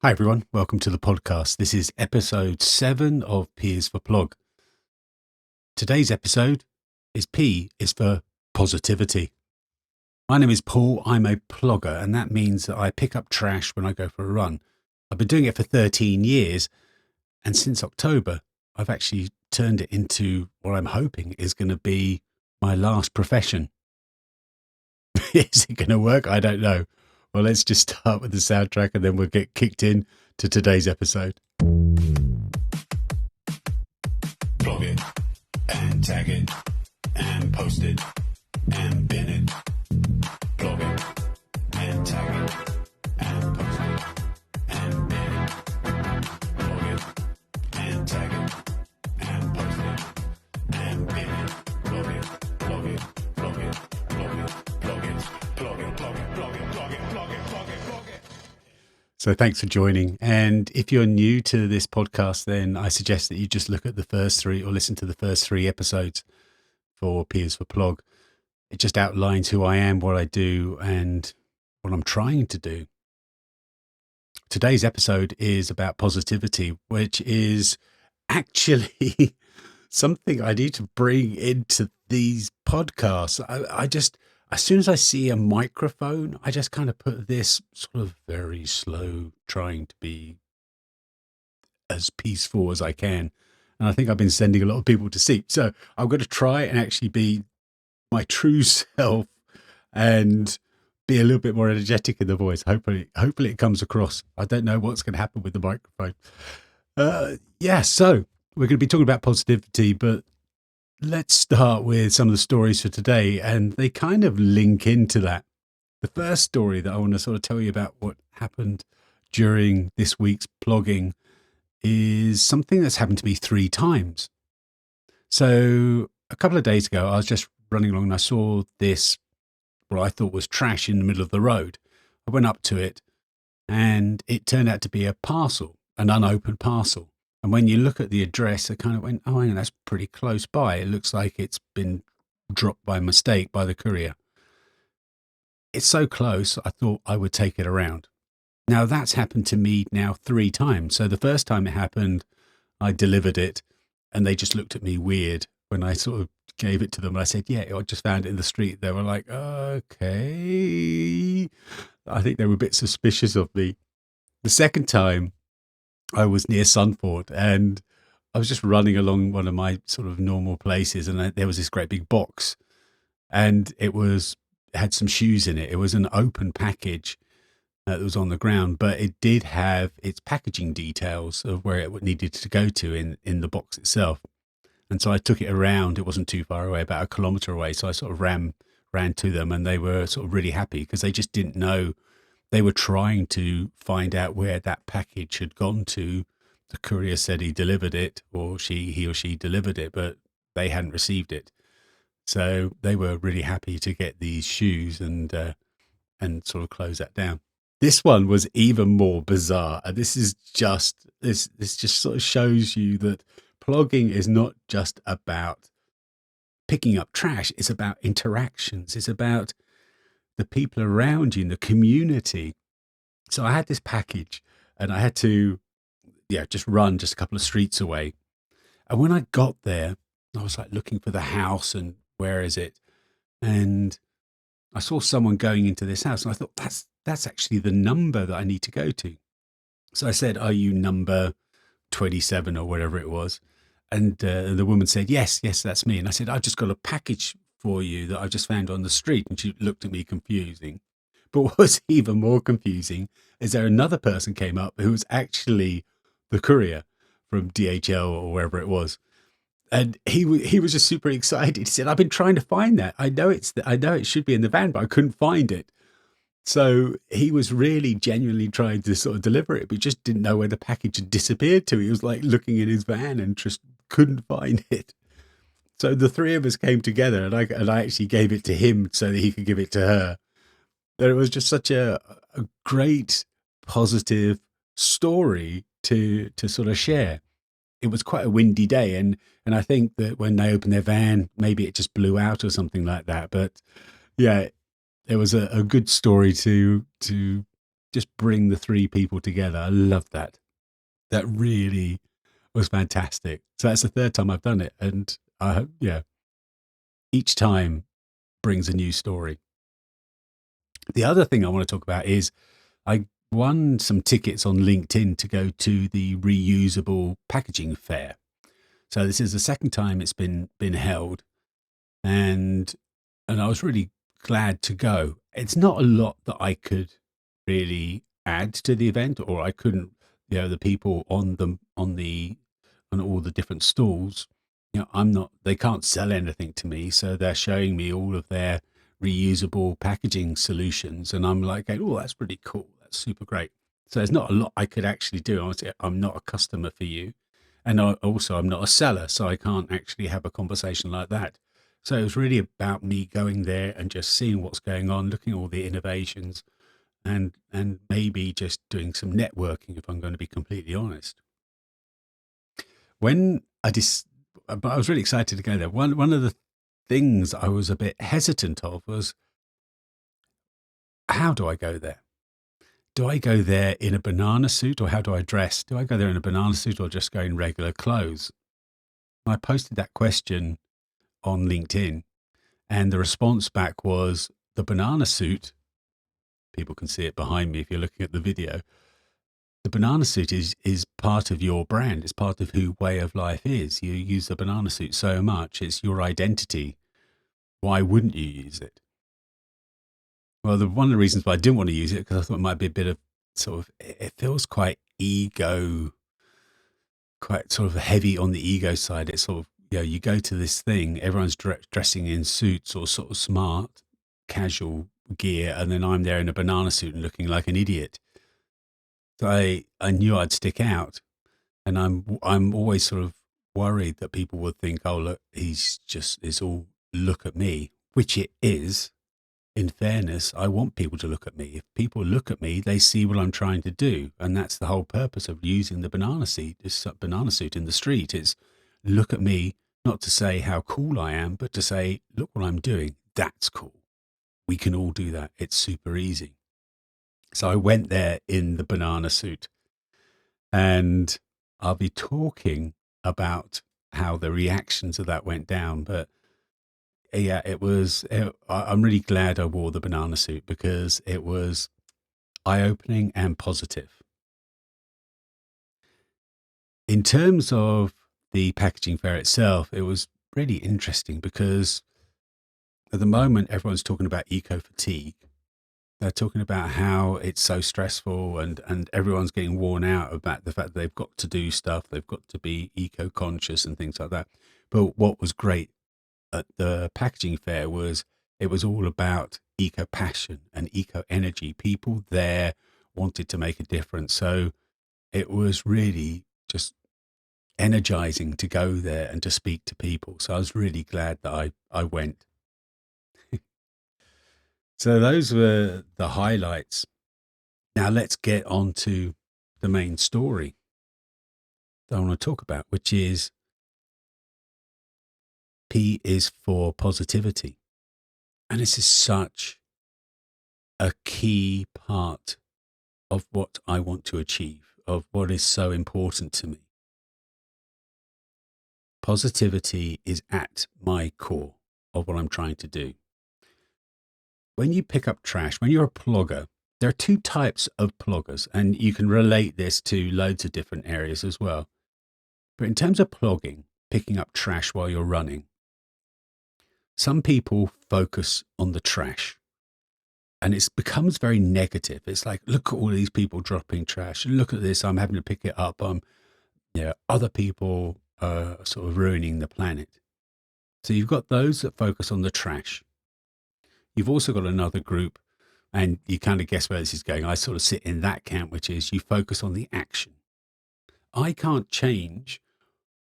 Hi everyone, welcome to the podcast. This is episode 7 of P is for Plog. Today's episode is P is for positivity. My name is Paul, I'm a plogger, and that means that I pick up trash when I go for a run. I've been doing it for 13 years, and since October, I've actually turned it into what I'm hoping is going to be my last profession. Is it going to work? I don't know. Well, let's just start with the soundtrack and then we'll get kicked in to today's episode. Plug it and tag it and post it and bin it. Plug it and tag it and post it and bin it. Plug it and tag it and post it and bin it. Plug it, plug it, plug it, plug it, plug it, plug it, plug it, plug it, plug it, plug it, plug it, plug it. So thanks for joining. And if you're new to this podcast, then I suggest that you just look at the first 3 or listen to the first 3 episodes for P is for Plog. It just outlines who I am, what I do, and what I'm trying to do. Today's episode is about positivity, which is actually something I need to bring into these podcasts. I just, as soon as I see a microphone, I just kind of put this sort of very slow, trying to be as peaceful as I can. And I think I've been sending a lot of people to sleep. So I'm going to try and actually be my true self and be a little bit more energetic in the voice. Hopefully it comes across. I don't know what's going to happen with the microphone. So we're going to be talking about positivity, but let's start with some of the stories for today, and they kind of link into that. The first story that I want to sort of tell you about what happened during this week's plogging is something that's happened to me 3 times. So a couple of days ago, I was just running along and I saw this, what I thought was trash in the middle of the road. I went up to it and it turned out to be a parcel, an unopened parcel. And when you look at the address, I kind of went, oh, hang on, that's pretty close by. It looks like it's been dropped by mistake by the courier. It's so close, I thought I would take it around. Now, that's happened to me now 3 times. So the first time it happened, I delivered it, and they just looked at me weird when I sort of gave it to them. I said, yeah, I just found it in the street. They were like, okay. I think they were a bit suspicious of me. The second time, I was near Sunford and I was just running along one of my sort of normal places, and there was this great big box, and it had some shoes in it. It was an open package that was on the ground, but it did have its packaging details of where it needed to go to in the box itself. And so I took it around. It wasn't too far away, about 1 kilometre away. So I sort of ran to them, and they were sort of really happy because they just didn't know. They were trying to find out where that package had gone to. The courier said he delivered it, or he or she delivered it, but they hadn't received it. So they were really happy to get these shoes and sort of close that down. This one was even more bizarre. And this just sort of shows you that plogging is not just about picking up trash. It's about interactions. It's about the people around you in the community. So I had this package and I had to, just run just a couple of streets away. And when I got there, I was like looking for the house and where is it? And I saw someone going into this house and I thought, that's actually the number that I need to go to. So I said, are you number 27 or whatever it was? And the woman said, yes, that's me. And I said, I've just got a package for you that I just found on the street. And she looked at me confusing. But what was even more confusing is there another person came up who was actually the courier from DHL or wherever it was. And he was just super excited. He said, I've been trying to find that. I know it should be in the van, but I couldn't find it. So he was really genuinely trying to sort of deliver it, but just didn't know where the package had disappeared to. He was like looking in his van and just couldn't find it. So the 3 of us came together, and I actually gave it to him so that he could give it to her. And it was just such a great, positive story to sort of share. It was quite a windy day, and I think that when they opened their van, maybe it just blew out or something like that. But yeah, it was a good story to just bring the three people together. I love that. That really was fantastic. So that's the third time I've done it. And yeah, each time brings a new story. The other thing I want to talk about is I won some tickets on LinkedIn to go to the reusable packaging fair. So this is the second time it's been held, and I was really glad to go. It's not a lot that I could really add to the event, or I couldn't, the people on all the different stalls, they can't sell anything to me, so they're showing me all of their reusable packaging solutions, and I'm like, oh, that's pretty cool. That's super great. So there's not a lot I could actually do. Honestly, I'm not a customer for you. And I'm not a seller, so I can't actually have a conversation like that. So it was really about me going there and just seeing what's going on, looking at all the innovations, and maybe just doing some networking, if I'm going to be completely honest. But I was really excited to go there. One of the things I was a bit hesitant of was, how do I go there? Do I go there in a banana suit, or how do I dress? Do I go there in a banana suit or just go in regular clothes? I posted that question on LinkedIn, and the response back was the banana suit. People can see it behind me if you're looking at the video. The banana suit is part of your brand. It's part of who Way of Life is. You use the banana suit so much. It's your identity. Why wouldn't you use it? Well, one of the reasons why I didn't want to use it, because I thought it might be a bit of it feels quite quite sort of heavy on the ego side. It's sort of, you go to this thing, everyone's dressing in suits or sort of smart, casual gear, and then I'm there in a banana suit and looking like an idiot. So I knew I'd stick out, and I'm always sort of worried that people would think, oh, look, it's all look at me, which it is. In fairness, I want people to look at me. If people look at me, they see what I'm trying to do. And that's the whole purpose of using the banana suit in the street, is look at me, not to say how cool I am, but to say, look what I'm doing. That's cool. We can all do that. It's super easy. So I went there in the banana suit, and I'll be talking about how the reactions of that went down. But yeah, I'm really glad I wore the banana suit, because it was eye-opening and positive. In terms of the packaging fair itself, it was really interesting, because at the moment everyone's talking about eco-fatigue. They're talking about how it's so stressful, and everyone's getting worn out about the fact that they've got to do stuff, they've got to be eco-conscious and things like that. But what was great at the packaging fair was it was all about eco passion and eco energy. People there wanted to make a difference. So it was really just energizing to go there and to speak to people. So I was really glad that I went. So those were the highlights. Now let's get on to the main story that I want to talk about, which is P is for positivity. And this is such a key part of what I want to achieve, of what is so important to me. Positivity is at my core of what I'm trying to do. When you pick up trash, when you're a plogger, there are two types of ploggers, and you can relate this to loads of different areas as well. But in terms of plogging, picking up trash while you're running, some people focus on the trash, and it becomes very negative. It's like, look at all these people dropping trash. Look at this. I'm having to pick it up. Other people are sort of ruining the planet. So you've got those that focus on the trash. You've also got another group, and you kind of guess where this is going. I sort of sit in that camp, which is you focus on the action. I can't change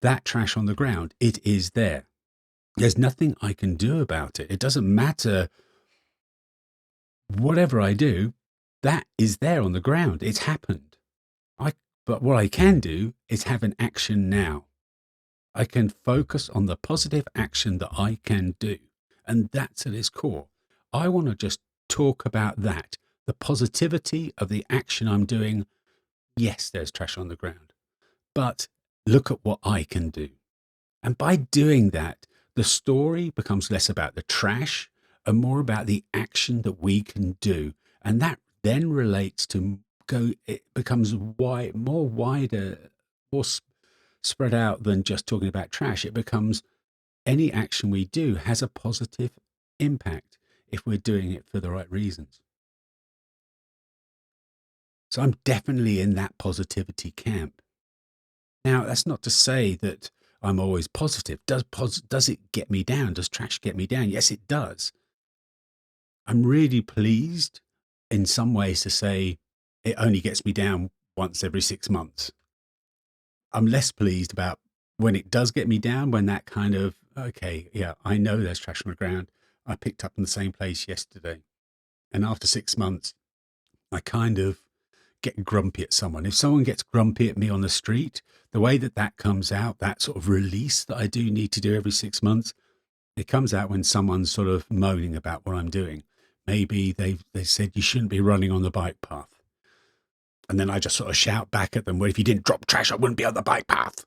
that trash on the ground. It is there. There's nothing I can do about it. It doesn't matter whatever I do, that is there on the ground. It's happened. But what I can do is have an action now. I can focus on the positive action that I can do. And that's at its core. I want to just talk about that, the positivity of the action I'm doing. Yes, there's trash on the ground, but look at what I can do. And by doing that, the story becomes less about the trash and more about the action that we can do. And that then relates to it becomes more wider, more spread out than just talking about trash. It becomes any action we do has a positive impact if we're doing it for the right reasons. So I'm definitely in that positivity camp. Now, that's not to say that I'm always positive. Does it get me down? Does trash get me down? Yes, it does. I'm really pleased in some ways to say it only gets me down once every 6 months. I'm less pleased about when it does get me down, when that kind of, okay, yeah, I know there's trash on the ground. I picked up in the same place yesterday. And after 6 months, I kind of get grumpy at someone. If someone gets grumpy at me on the street, the way that comes out, that sort of release that I do need to do every 6 months, it comes out when someone's sort of moaning about what I'm doing. Maybe they said you shouldn't be running on the bike path. And then I just sort of shout back at them, well, if you didn't drop trash, I wouldn't be on the bike path.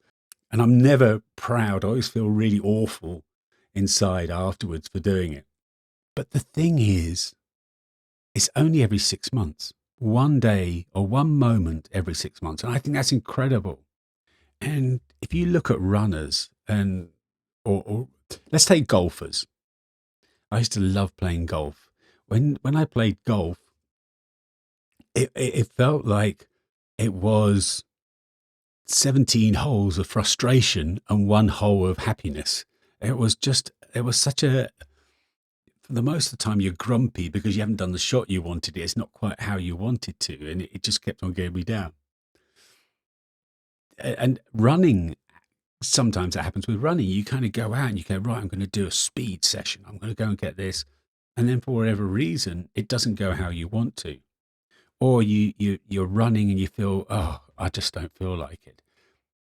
And I'm never proud. I always feel really awful inside afterwards for doing it. But the thing is, it's only every 6 months, one day or one moment every 6 months. And I think that's incredible. And if you look at runners or let's take golfers. I used to love playing golf. When I played golf, it felt like it was 17 holes of frustration and one hole of happiness. It was such a, for the most of the time, you're grumpy because you haven't done the shot you wanted. It's not quite how you wanted to. And it just kept on getting me down. And running, sometimes that happens with running. You kind of go out and you go, right, I'm going to do a speed session. I'm going to go and get this. And then for whatever reason, it doesn't go how you want to. Or you're running and you feel, oh, I just don't feel like it.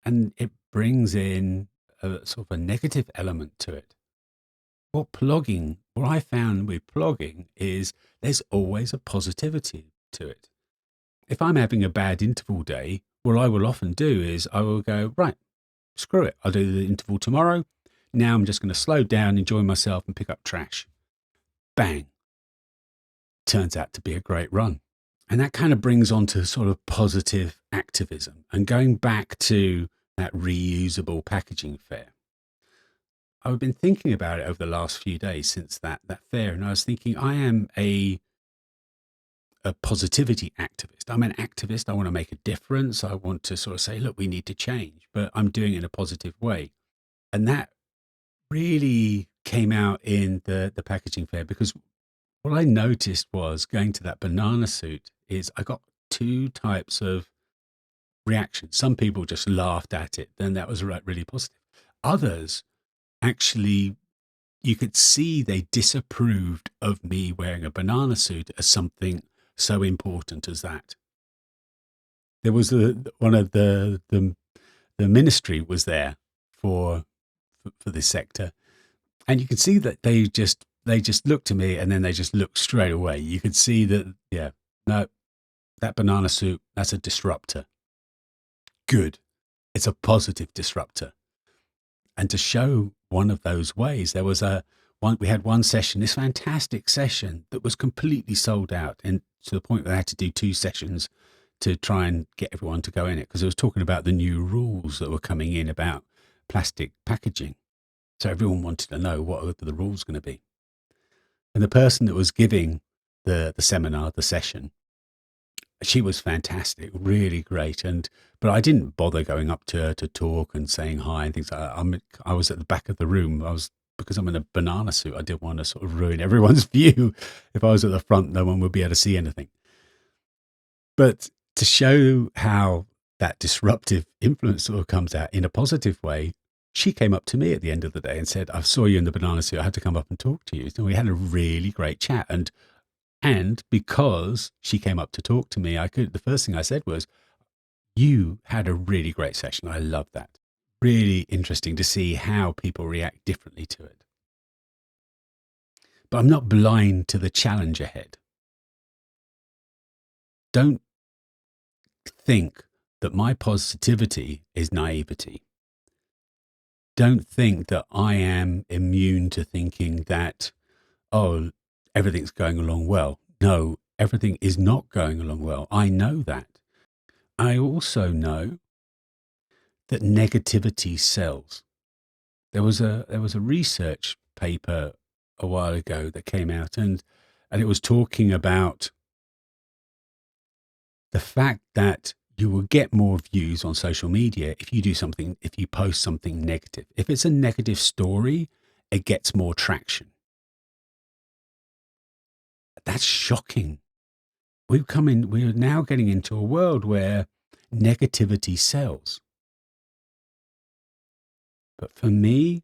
And it brings in a sort of a negative element to it. What I found with plogging is there's always a positivity to it. If I'm having a bad interval day, what I will often do is I will go, right, screw it. I'll do the interval tomorrow. Now I'm just going to slow down, enjoy myself and pick up trash. Bang. Turns out to be a great run. And that kind of brings on to sort of positive activism and going back to that reusable packaging fair. I've been thinking about it over the last few days since that fair. And I was thinking, I am a positivity activist. I'm an activist. I want to make a difference. I want to sort of say, look, we need to change, but I'm doing it in a positive way. And that really came out in the packaging fair, because what I noticed was going to that banana suit is I got two types of reactions. Some people just laughed at it. Then that was really positive. Others actually, you could see they disapproved of me wearing a banana suit as something so important as that. There was one of the ministry was there for this sector, and you could see that they just looked at me and then they just looked straight away. You could see that, yeah, no, that banana suit, that's a disruptor. Good. It's a positive disruptor. And to show one of those ways, there was we had one session, this fantastic session that was completely sold out, and to the point that I had to do 2 sessions to try and get everyone to go in it, because it was talking about the new rules that were coming in about plastic packaging. So everyone wanted to know what are the rules going to be. And the person that was giving the seminar, the session, she was fantastic, really great. But I didn't bother going up to her to talk and saying hi and things like that. I was at the back of the room. Because I'm in a banana suit, I didn't want to sort of ruin everyone's view. If I was at the front, no one would be able to see anything. But to show how that disruptive influence sort of comes out in a positive way, she came up to me at the end of the day and said, I saw you in the banana suit. I had to come up and talk to you. So we had a really great chat. And because she came up to talk to me, the first thing I said was, you had a really great session. I love that. Really interesting to see how people react differently to it. But I'm not blind to the challenge ahead. don't think that my positivity is naivety. Don't think that I am immune to thinking that, oh, everything's going along well. No, everything is not going along well. I know that. I also know that negativity sells. There was a research paper a while ago that came out, and it was talking about the fact that you will get more views on social media if you post something negative. If it's a negative story, it gets more traction. That's shocking. We're now getting into a world where negativity sells. But for me,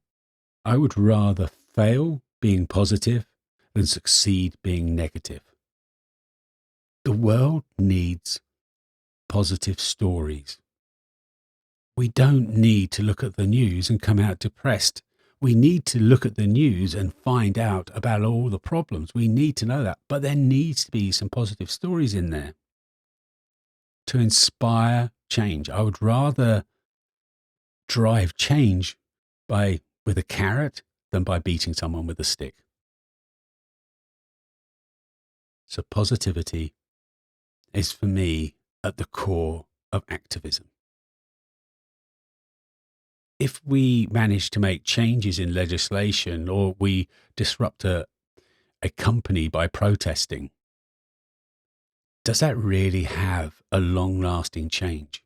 I would rather fail being positive than succeed being negative. The world needs positive stories. We don't need to look at the news and come out depressed. We need to look at the news and find out about all the problems. We need to know that. But there needs to be some positive stories in there to inspire change. I would rather drive change with a carrot than by beating someone with a stick. So positivity is, for me, at the core of activism. If we manage to make changes in legislation, or we disrupt a company by protesting, does that really have a long-lasting change?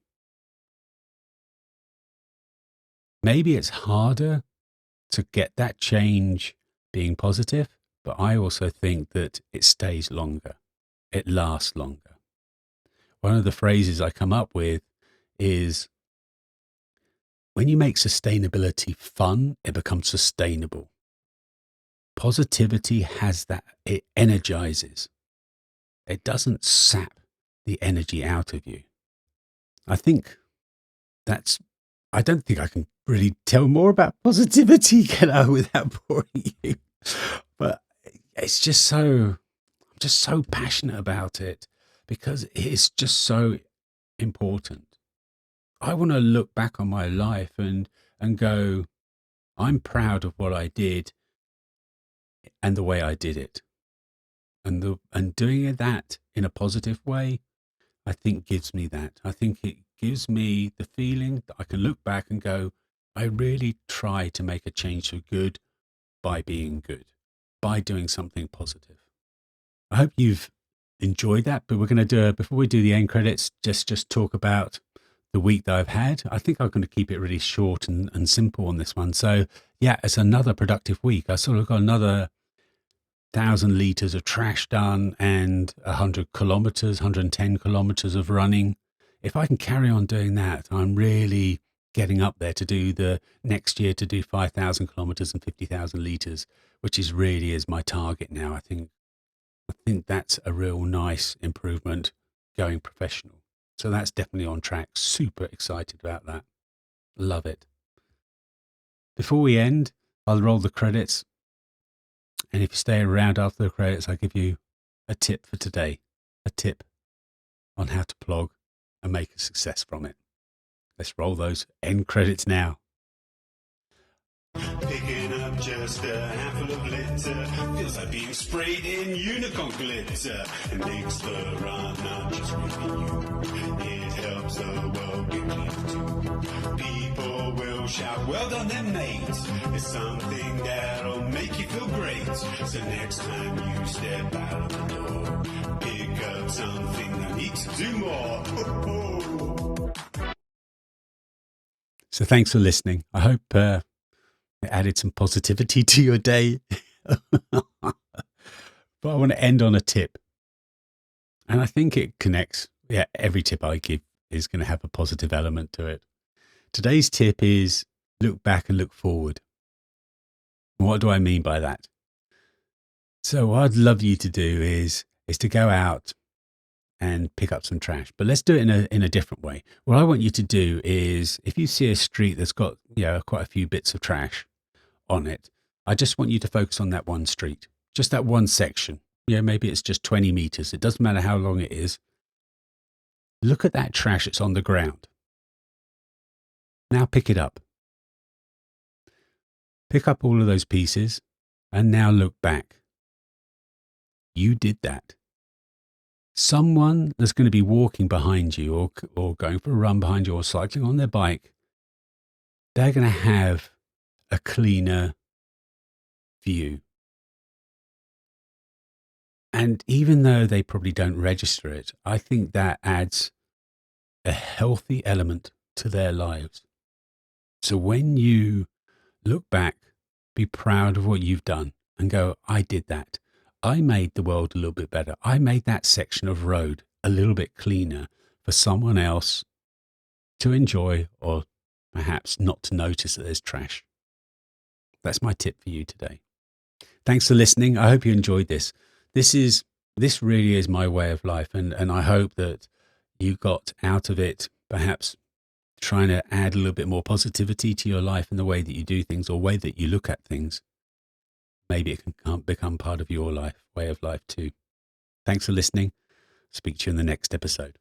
Maybe it's harder to get that change being positive, but I also think that it stays longer. It lasts longer. One of the phrases I come up with is, when you make sustainability fun, it becomes sustainable. Positivity has that. It energizes. It doesn't sap the energy out of you. I don't think I can really tell more about positivity, can I, without boring you? But it's just I'm just so passionate about it because it's just so important. I want to look back on my life and go, I'm proud of what I did and the way I did it. And doing that in a positive way, I think gives me that. I think it gives me the feeling that I can look back and go, I really try to make a change for good by being good, by doing something positive. I hope you've enjoyed that, but we're going to do, before we do the end credits, just talk about the week that I've had. I think I'm going to keep it really short and simple on this one. So yeah, it's another productive week. I sort of got another 1,000 litres of trash done and 110 kilometres of running. If I can carry on doing that, I'm really getting up there to do the next year, to do 5,000 kilometres and 50,000 litres, which is my target now. I think that's a real nice improvement going professional. So that's definitely on track. Super excited about that. Love it. Before we end, I'll roll the credits. And if you stay around after the credits, I'll give you a tip for today. A tip on how to plog and make a success from it. Let's roll those end credits now. Picking up just a handful of litter feels like being sprayed in unicorn glitter. It makes the run not just really you. It helps the world get clean too. People will shout, well done then, mate. It's something that'll make you feel great. So next time you step out of the door, pick up something that needs to do more. So thanks for listening. I hope it added some positivity to your day. But I want to end on a tip. And I think it connects. Yeah, every tip I give is going to have a positive element to it. Today's tip is look back and look forward. What do I mean by that? So what I'd love you to do is to go out and pick up some trash. But let's do it in a different way. What I want you to do is, if you see a street that's got quite a few bits of trash on it, I just want you to focus on that one street, just that one section. Maybe it's just 20 meters. It doesn't matter how long it is. Look at that trash that's on the ground. Now pick it up. Pick up all of those pieces and now look back. You did that. Someone that's going to be walking behind you or going for a run behind you or cycling on their bike, they're going to have a cleaner view. And even though they probably don't register it, I think that adds a healthy element to their lives. So when you look back, be proud of what you've done and go, I did that. I made the world a little bit better. I made that section of road a little bit cleaner for someone else to enjoy or perhaps not to notice that there's trash. That's my tip for you today. Thanks for listening. I hope you enjoyed this. This really is my way of life, and I hope that you got out of it perhaps trying to add a little bit more positivity to your life and the way that you do things or way that you look at things. Maybe it can become part of your life, way of life too. Thanks for listening. Speak to you in the next episode.